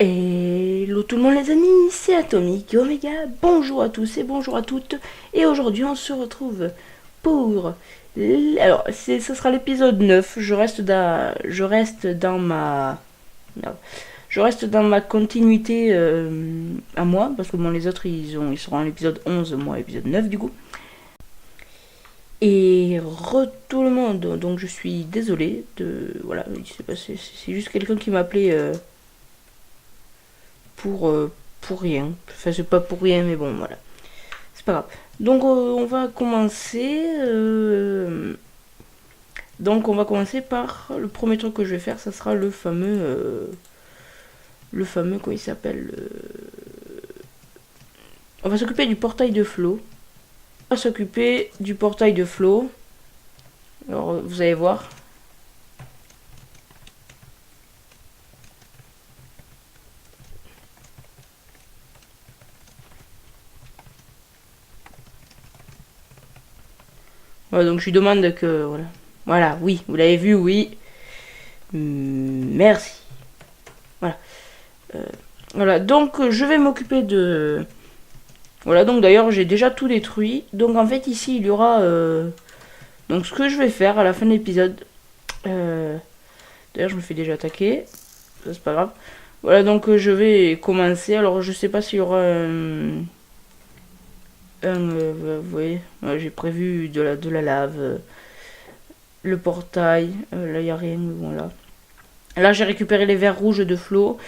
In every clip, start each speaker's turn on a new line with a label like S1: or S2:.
S1: Hello tout le monde les amis, c'est Atomic Omega, bonjour à tous et bonjour à toutes, et aujourd'hui on se retrouve pour... Alors, ce sera l'épisode 9, je reste dans ma... non, je reste dans ma continuité à moi, parce que bon, les autres ils seront à l'épisode 11, moi à l'épisode 9 du coup. Et tout le monde, donc je suis désolé de... Voilà, c'est juste quelqu'un qui m'a appelé... pour rien. Enfin, c'est pas pour rien, mais bon, voilà. C'est pas grave. Donc, on va commencer. Donc, on va commencer par le premier truc que je vais faire. Ça sera le fameux. Quoi il s'appelle On va s'occuper du portail de Flo. On va s'occuper du portail de Flo. Alors, vous allez voir. Voilà, donc je lui demande que... Voilà. Voilà, oui, vous l'avez vu, oui. Merci. Voilà. Voilà, donc je vais m'occuper de... Voilà, donc d'ailleurs j'ai déjà tout détruit. Donc en fait ici il y aura... Donc ce que je vais faire à la fin de l'épisode... D'ailleurs je me fais déjà attaquer. Ça c'est pas grave. Voilà, donc je vais commencer. Alors je sais pas s'il y aura vous voyez, j'ai prévu de la lave. Le portail. Là il n'y a rien. Voilà. Là j'ai récupéré les verres rouges de Flo.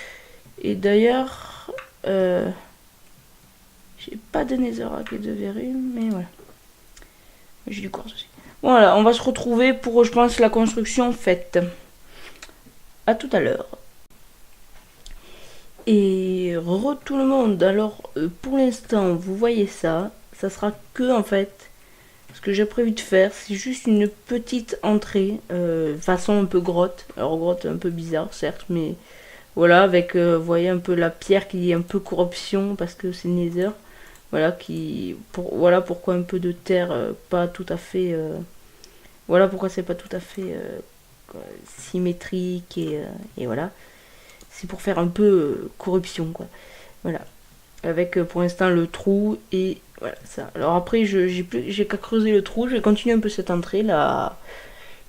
S1: Et d'ailleurs... j'ai pas de netherrack et de verrues, mais voilà. J'ai du quartz aussi. Voilà, on va se retrouver pour, je pense, la construction faite. À tout à l'heure. Et tout le monde. Alors, pour l'instant, vous voyez ça. Ça sera que, en fait, ce que j'ai prévu de faire, c'est juste une petite entrée, façon un peu grotte. Alors, grotte un peu bizarre, certes, mais voilà, avec, vous voyez, un peu la pierre qui est un peu corruption, parce que c'est nether. Voilà, voilà pourquoi un peu de terre, pas tout à fait... voilà pourquoi c'est pas tout à fait symétrique, et voilà. C'est pour faire un peu corruption, quoi. Voilà. Avec pour l'instant le trou, et voilà ça. Alors après, j'ai qu'à creuser le trou, je vais continuer un peu cette entrée, la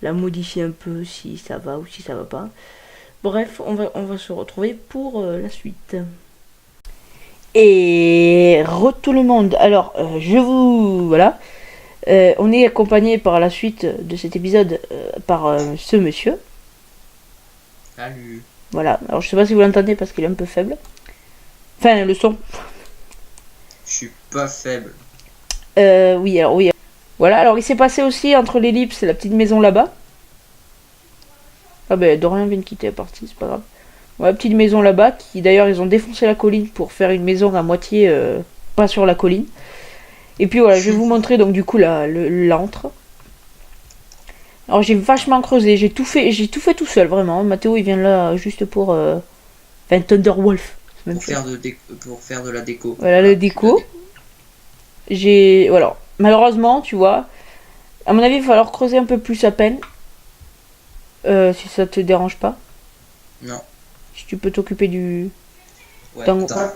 S1: modifier un peu si ça va ou si ça va pas. Bref, on va se retrouver pour la suite. Et tout le monde. Alors, je vous... Voilà. On est accompagné par la suite de cet épisode par ce monsieur.
S2: Salut.
S1: Voilà. Alors, je sais pas si vous l'entendez parce qu'il est un peu faible. Enfin, le son.
S2: Je suis pas faible.
S1: Oui, alors oui. Voilà. Alors, il s'est passé aussi entre l'ellipse et la petite maison là-bas. Ah ben, Dorian vient de quitter la partie, c'est pas grave. Voilà, petite maison là-bas, qui d'ailleurs, ils ont défoncé la colline pour faire une maison à moitié pas sur la colline. Et puis voilà, je vais vous montrer donc du coup l'antre. Alors j'ai vachement creusé, j'ai tout fait tout seul vraiment. Mathéo il vient là juste pour enfin Thunderwolf.
S2: Pour faire de la déco.
S1: Voilà le déco. J'ai voilà, malheureusement tu vois, à mon avis il va falloir creuser un peu plus à peine. Si ça te dérange pas.
S2: Non.
S1: Si tu peux t'occuper du.
S2: Ouais,
S1: Dans...
S2: attends,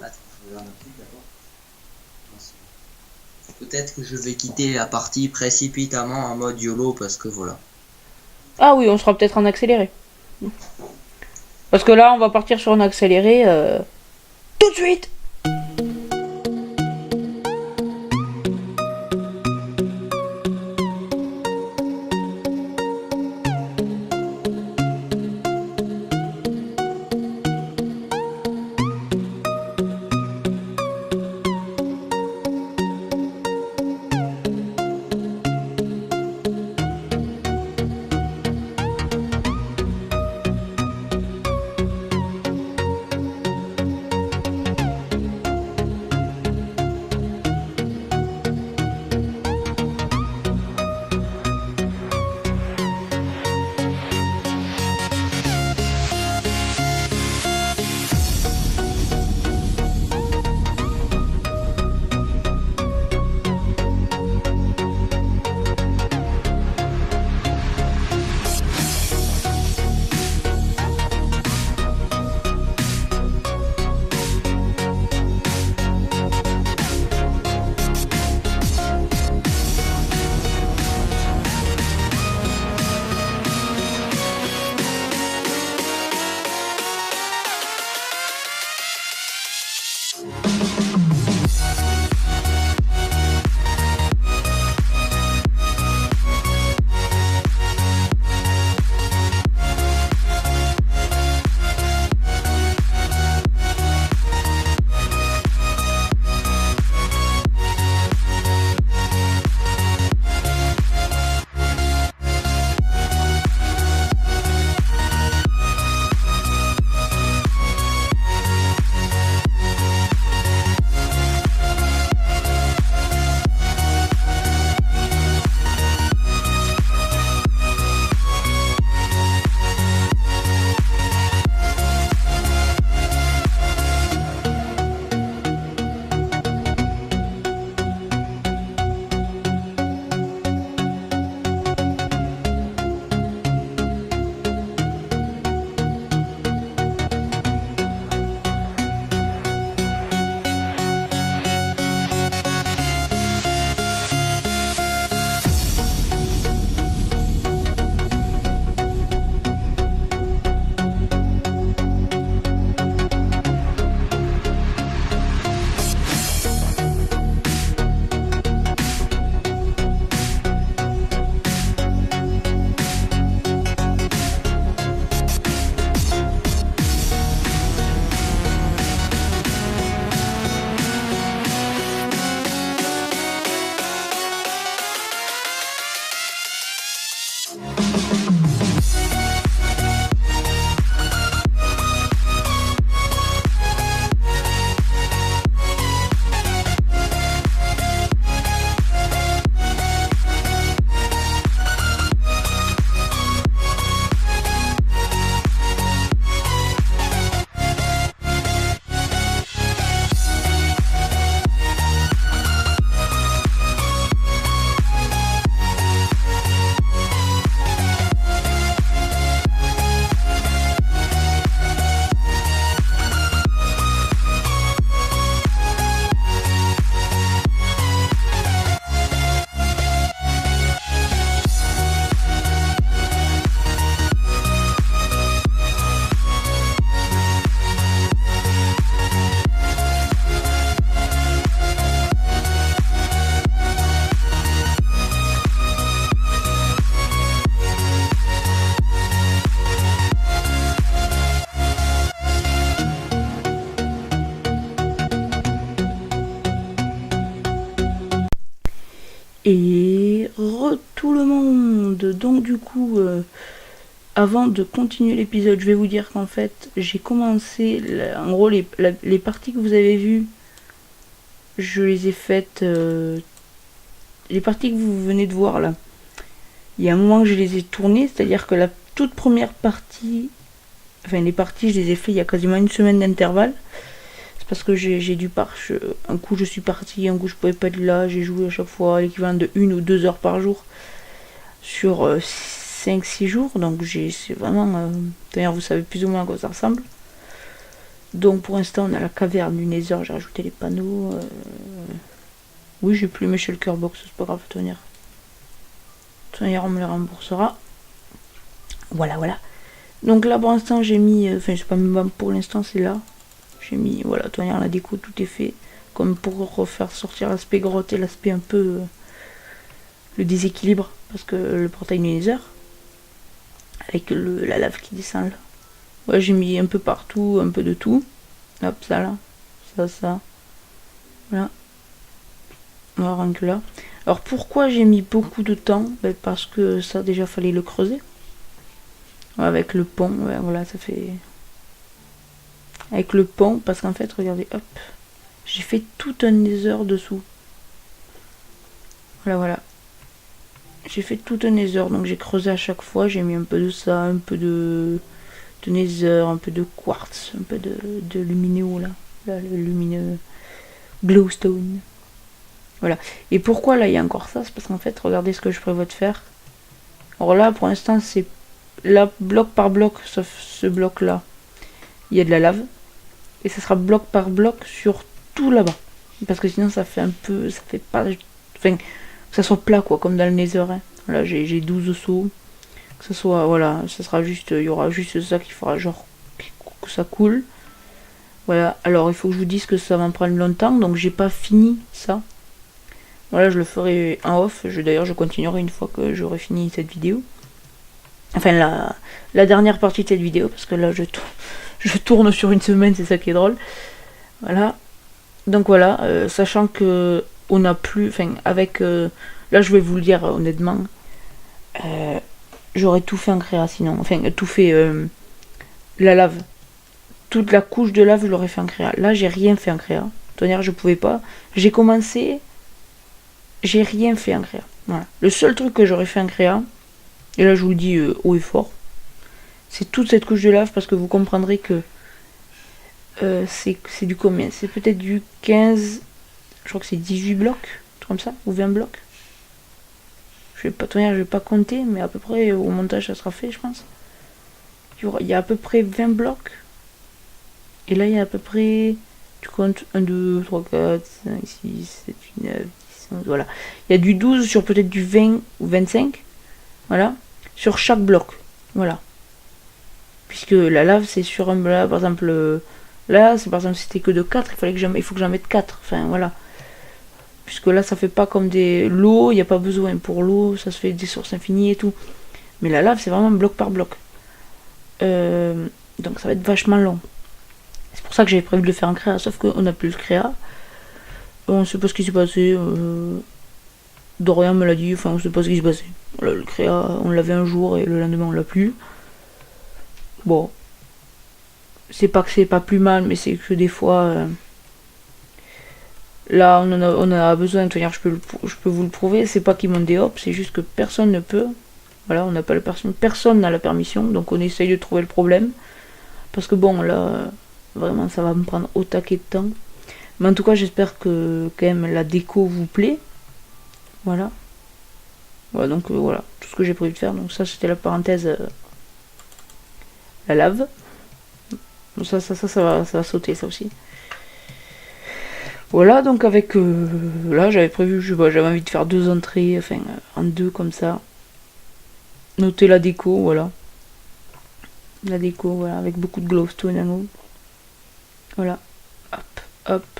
S2: peut-être que je vais quitter la partie précipitamment en mode YOLO parce que voilà.
S1: Ah oui, on sera peut-être en accéléré. Parce que là on va partir sur un accéléré tout de suite. Et tout le monde. Donc du coup, avant de continuer l'épisode, je vais vous dire qu'en fait, j'ai commencé, en gros, les parties que vous avez vues, je les ai faites, les parties que vous venez de voir là, il y a un moment que je les ai tournées, c'est-à-dire que la toute première partie, enfin les parties, je les ai fait il y a quasiment une semaine d'intervalle. C'est parce que j'ai dû partir, un coup je suis partie, un coup je pouvais pas être là, j'ai joué à chaque fois l'équivalent de 1 ou 2 heures par jour sur 5-6 jours, donc c'est vraiment, d'ailleurs vous savez plus ou moins à quoi ça ressemble. Donc pour l'instant on a la caverne du Nether, j'ai rajouté les panneaux. Oui, j'ai plus mes shulker box, c'est pas grave, tenir. On me les remboursera. Voilà, voilà. Donc là pour l'instant j'ai mis, enfin c'est pas même pour l'instant, c'est là. J'ai mis, voilà, la déco, tout est fait. Comme pour refaire sortir l'aspect grotte et l'aspect un peu le déséquilibre, parce que le portail du Nether avec la lave qui descend là. Ouais, j'ai mis un peu partout, un peu de tout. Hop, ça là, ça, voilà. Voilà, rien que là. Alors pourquoi j'ai mis beaucoup de temps? Parce que ça déjà fallait le creuser. Avec le pont, ouais, voilà, ça fait... Avec le pont, parce qu'en fait, regardez, hop, j'ai fait tout un nether dessous. Voilà, voilà. J'ai fait tout un nether, donc j'ai creusé à chaque fois, j'ai mis un peu de ça, un peu de nether, un peu de quartz, un peu de lumineux là. Là, le lumineux glowstone. Voilà. Et pourquoi là il y a encore ça? C'est parce qu'en fait, regardez ce que je prévois de faire. Alors là, pour l'instant, c'est là, bloc par bloc, sauf ce bloc là. Il y a de la lave. Et ça sera bloc par bloc sur tout là-bas. Parce que sinon, ça fait un peu... Ça fait pas... Enfin, que ça soit plat, quoi, comme dans le Nether. Hein. Là, j'ai 12 sauts. Que ça soit... Voilà, ça sera juste... Il y aura juste ça qui fera genre... Que ça coule. Voilà. Alors, il faut que je vous dise que ça va me prendre longtemps. Donc, j'ai pas fini ça. Voilà, je le ferai en off. D'ailleurs, je continuerai une fois que j'aurai fini cette vidéo. Enfin, la dernière partie de cette vidéo. Parce que là, je tourne sur une semaine, c'est ça qui est drôle. Voilà. Donc voilà, sachant que on n'a plus, enfin avec, là je vais vous le dire honnêtement, j'aurais tout fait en créa sinon, enfin tout fait la lave, toute la couche de lave je l'aurais fait en créa. Là j'ai rien fait en créa, tonnerre je pouvais pas, j'ai commencé, j'ai rien fait en créa. Voilà. Le seul truc que j'aurais fait en créa, et là je vous le dis haut et fort, c'est toute cette couche de lave parce que vous comprendrez que c'est du combien? C'est peut-être du 15, je crois que c'est 18 blocs, comme ça, ou 20 blocs. Je vais pas compter, mais à peu près au montage ça sera fait, je pense. Il y a à peu près 20 blocs. Et là, il y a à peu près, tu comptes 1, 2, 3, 4, 5, 6, 7, 8, 9, 10, 11, voilà. Il y a du 12 sur peut-être du 20 ou 25, voilà, sur chaque bloc, voilà. Puisque la lave, c'est sur un bloc, par exemple, là, c'est par exemple, c'était que de 4, il faut que j'en mette 4, enfin, voilà. Puisque là, ça fait pas comme l'eau, il n'y a pas besoin. Pour l'eau, ça se fait des sources infinies et tout. Mais la lave, c'est vraiment bloc par bloc. Donc ça va être vachement long. C'est pour ça que j'avais prévu de le faire en créa, sauf qu'on n'a plus le créa. On ne sait pas ce qui s'est passé. Dorian me l'a dit, enfin on ne sait pas ce qui s'est passé. Voilà, le créa, on l'avait un jour et le lendemain on l'a plus. Bon. C'est pas que c'est pas plus mal, mais c'est que des fois... Là, on en a besoin, je peux vous le prouver. C'est pas qu'ils m'ont des hops, c'est juste que personne ne peut. Voilà, on n'a pas la personne n'a la permission, donc on essaye de trouver le problème. Parce que bon, là, vraiment, ça va me prendre au taquet de temps. Mais en tout cas, j'espère que quand même la déco vous plaît. Voilà. Voilà, donc voilà, tout ce que j'ai prévu de faire. Donc ça, c'était la parenthèse, la lave. Donc ça va sauter, ça aussi. Voilà, donc avec... là, j'avais prévu, j'avais envie de faire 2 entrées, enfin, en 2 comme ça. Noter la déco, voilà. La déco, voilà, avec beaucoup de glowstone en haut. Voilà. Hop, hop.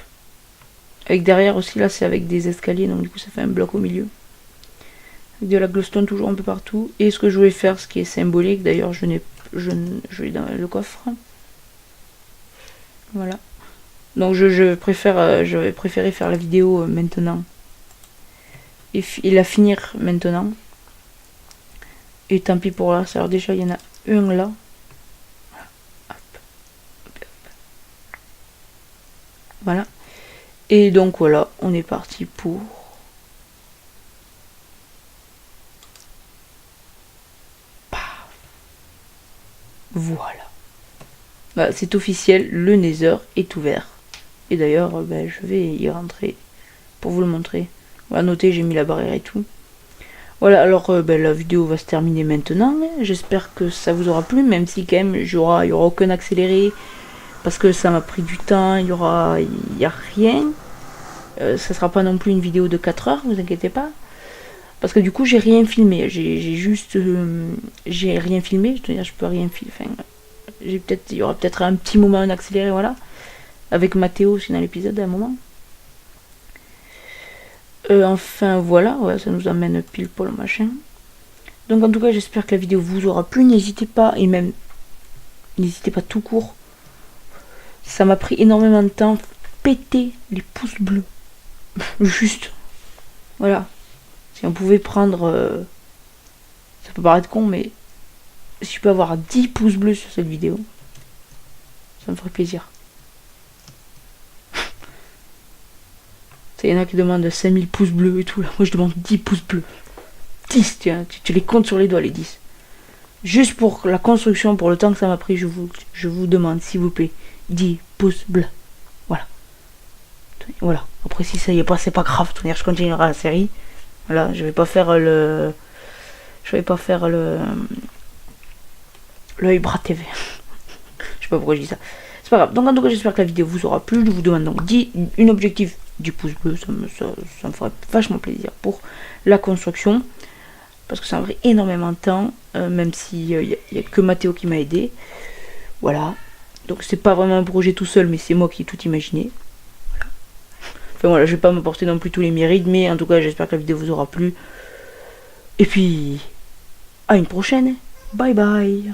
S1: Avec derrière aussi, là, c'est avec des escaliers, donc du coup, ça fait un bloc au milieu. Avec de la glowstone toujours un peu partout. Et ce que je voulais faire, ce qui est symbolique, d'ailleurs, je l'ai dans le coffre. Voilà. Donc j'avais préféré faire la vidéo maintenant. il a finir maintenant. Et tant pis pour là. Alors déjà, il y en a un là. Voilà. Et donc voilà, on est parti pour... Paf. Voilà. Bah, c'est officiel, le Nether est ouvert. Et d'ailleurs, je vais y rentrer pour vous le montrer. On va noter, j'ai mis la barrière et tout. Voilà, alors la vidéo va se terminer maintenant. J'espère que ça vous aura plu, même si quand même il y aura aucun accéléré. Parce que ça m'a pris du temps, il y a rien. Ça sera pas non plus une vidéo de 4 heures, vous inquiétez pas. Parce que du coup j'ai rien filmé. J'ai juste... j'ai rien filmé, je veux dire je peux rien filmer. Enfin, il y aura peut-être un petit moment en accéléré, voilà. Avec Mathéo aussi dans l'épisode à un moment. Enfin voilà, ouais, ça nous amène pile pour le machin. Donc en tout cas j'espère que la vidéo vous aura plu. N'hésitez pas, et même n'hésitez pas tout court. Ça m'a pris énormément de temps. Péter les pouces bleus. Juste. Voilà. Si on pouvait prendre... ça peut paraître con, mais si je peux avoir 10 pouces bleus sur cette vidéo, ça me ferait plaisir. Il y en a qui demandent 5000 pouces bleus et tout. Là. Moi je demande 10 pouces bleus. 10, tiens, tu les comptes sur les doigts les 10. Juste pour la construction, pour le temps que ça m'a pris, je vous demande, s'il vous plaît, 10 pouces bleus. Voilà. Voilà. Après si ça y est pas, c'est pas grave. Je continuerai la série. Voilà, je vais pas faire le... le Ibra TV. Je sais pas pourquoi je dis ça. C'est pas grave. Donc en tout cas, j'espère que la vidéo vous aura plu. Je vous demande donc un objectif du pouce bleu. Ça me ferait vachement plaisir pour la construction. Parce que ça m'a pris énormément de temps. Même s'il y a que Mathéo qui m'a aidé. Voilà. Donc c'est pas vraiment un projet tout seul, mais c'est moi qui ai tout imaginé. Voilà. Enfin voilà, je vais pas m'apporter non plus tous les mérites. Mais en tout cas, j'espère que la vidéo vous aura plu. Et puis, à une prochaine. Bye bye.